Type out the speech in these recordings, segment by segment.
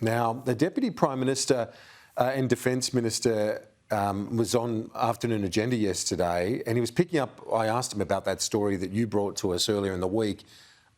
Now, the Deputy Prime Minister and Defence Minister was on Afternoon Agenda yesterday, and he was picking up, I asked him about that story that you brought to us earlier in the week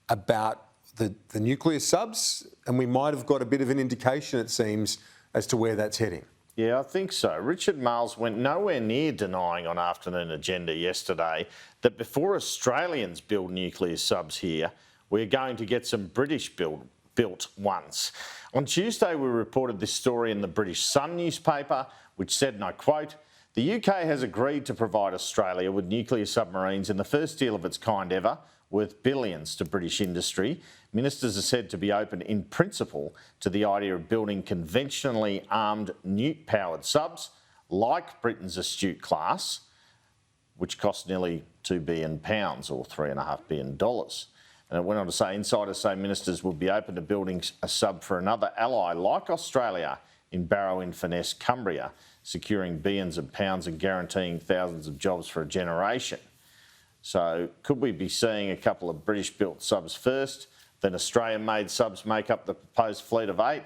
about the nuclear subs, and we might have got a bit of an indication, it seems, as to where that's heading. Yeah, I think so. Richard Marles went nowhere near denying on Afternoon Agenda yesterday that before Australians build nuclear subs here, we're going to get some British built ones. On Tuesday, we reported this story in the British Sun newspaper, which said, and I quote, "The UK has agreed to provide Australia with nuclear submarines in the first deal of its kind ever, worth billions to British industry. Ministers are said to be open in principle to the idea of building conventionally armed nuke-powered subs like Britain's Astute class, which cost nearly £2 billion or $3.5 billion. And it went on to say, insiders say ministers would be open to building a sub for another ally like Australia in Barrow-in-Furness, Cumbria, securing billions of pounds and guaranteeing thousands of jobs for a generation. So could we be seeing a couple of British-built subs first, then Australian-made subs make up the proposed fleet of 8?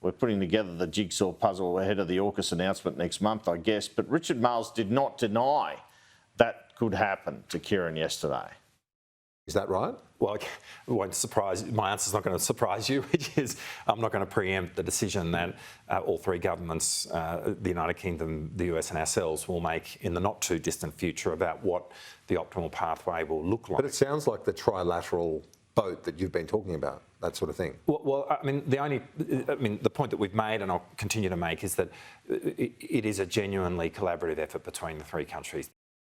We're putting together the jigsaw puzzle ahead of the AUKUS announcement next month, I guess. But Richard Marles did not deny that could happen to Kieran yesterday. Is that right? Well, it won't surprise you. My answer's not going to surprise you, which is I'm not going to preempt the decision that all three governments, the United Kingdom, the US and ourselves, will make in the not too distant future about what the optimal pathway will look like. But it sounds like the trilateral boat that you've been talking about, that sort of thing. Well, I mean, the point that we've made, and I'll continue to make, is that it is a genuinely collaborative effort between the three countries.